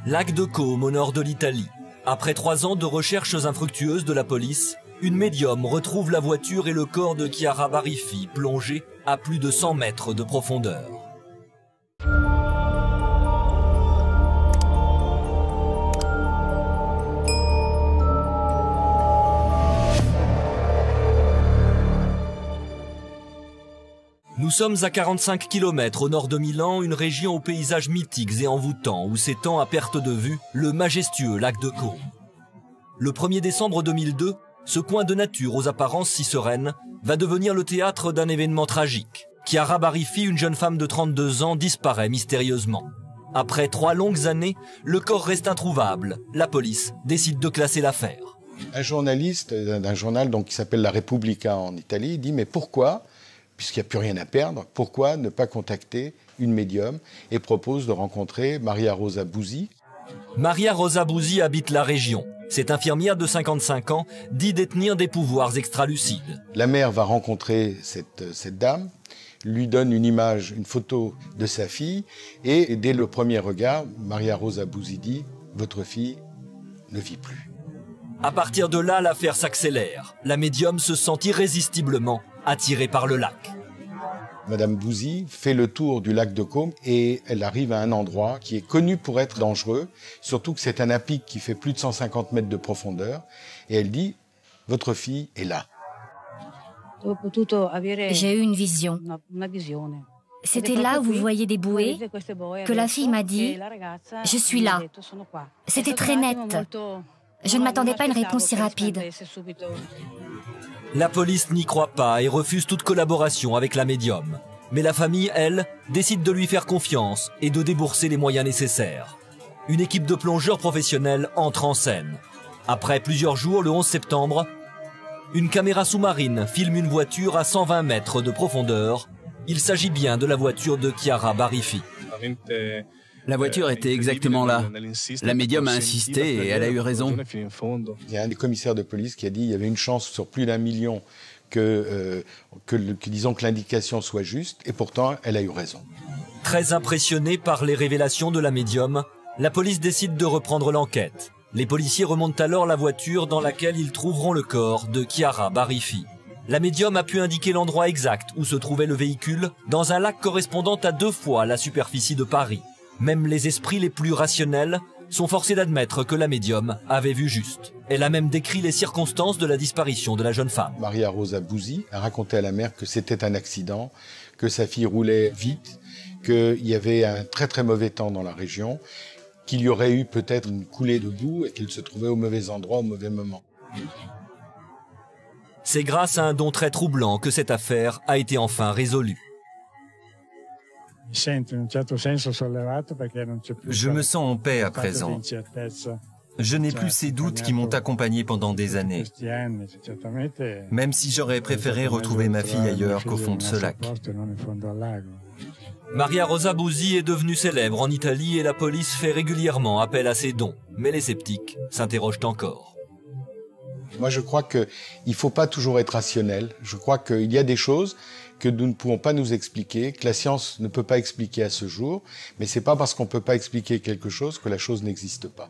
Lac de Côme, au nord de l'Italie. Après 3 ans de recherches infructueuses de la police, une médium retrouve la voiture et le corps de Chiara Bariffi plongé à plus de 100 mètres de profondeur. Nous sommes à 45 km au nord de Milan, une région aux paysages mythiques et envoûtants où s'étend à perte de vue le majestueux lac de Côme. Le 1er décembre 2002, ce coin de nature aux apparences si sereines va devenir le théâtre d'un événement tragique. Chiara Bariffi, une jeune femme de 32 ans, disparaît mystérieusement. Après 3 longues années, le corps reste introuvable. La police décide de classer l'affaire. Un journaliste d'un journal qui s'appelle La Repubblica en Italie dit « Mais pourquoi, puisqu'il n'y a plus rien à perdre, pourquoi ne pas contacter une médium ?» et propose de rencontrer Maria Rosa Buzzi. Maria Rosa Buzzi habite la région. Cette infirmière de 55 ans dit détenir des pouvoirs extralucides. La mère va rencontrer cette dame, lui donne une image, une photo de sa fille, et dès le premier regard, Maria Rosa Buzzi dit « Votre fille ne vit plus ». À partir de là, l'affaire s'accélère. La médium se sent irrésistiblement attirée par le lac. Madame Buzzi fait le tour du lac de Côme et elle arrive à un endroit qui est connu pour être dangereux, surtout que c'est un à pic qui fait plus de 150 mètres de profondeur. Et elle dit « Votre fille est là ». J'ai eu une vision. C'était là où vous voyez des bouées, que la fille m'a dit « Je suis là ». C'était très net. Je ne m'attendais pas à une réponse si rapide. La police n'y croit pas et refuse toute collaboration avec la médium. Mais la famille, elle, décide de lui faire confiance et de débourser les moyens nécessaires. Une équipe de plongeurs professionnels entre en scène. Après plusieurs jours, le 11 septembre, une caméra sous-marine filme une voiture à 120 mètres de profondeur. Il s'agit bien de la voiture de Chiara Bariffi. La voiture était exactement là. La médium a insisté et elle a eu raison. Il y a un des commissaires de police qui a dit qu'il y avait une chance sur plus d'1 million disons que l'indication soit juste, et pourtant elle a eu raison. Très impressionné par les révélations de la médium, la police décide de reprendre l'enquête. Les policiers remontent alors la voiture dans laquelle ils trouveront le corps de Chiara Bariffi. La médium a pu indiquer l'endroit exact où se trouvait le véhicule, dans un lac correspondant à 2 fois la superficie de Paris. Même les esprits les plus rationnels sont forcés d'admettre que la médium avait vu juste. Elle a même décrit les circonstances de la disparition de la jeune femme. Maria Rosa Buzzi a raconté à la mère que c'était un accident, que sa fille roulait vite, qu'il y avait un très très mauvais temps dans la région, qu'il y aurait eu peut-être une coulée de boue et qu'elle se trouvait au mauvais endroit au mauvais moment. C'est grâce à un don très troublant que cette affaire a été enfin résolue. Je me sens en paix à présent. Je n'ai plus ces doutes qui m'ont accompagné pendant des années. Même si j'aurais préféré retrouver ma fille ailleurs qu'au fond de ce lac. Maria Rosa Buzzi est devenue célèbre en Italie et la police fait régulièrement appel à ses dons. Mais les sceptiques s'interrogent encore. Moi, je crois qu'il ne faut pas toujours être rationnel. Je crois qu'il y a des choses que nous ne pouvons pas nous expliquer, que la science ne peut pas expliquer à ce jour, mais ce n'est pas parce qu'on ne peut pas expliquer quelque chose que la chose n'existe pas.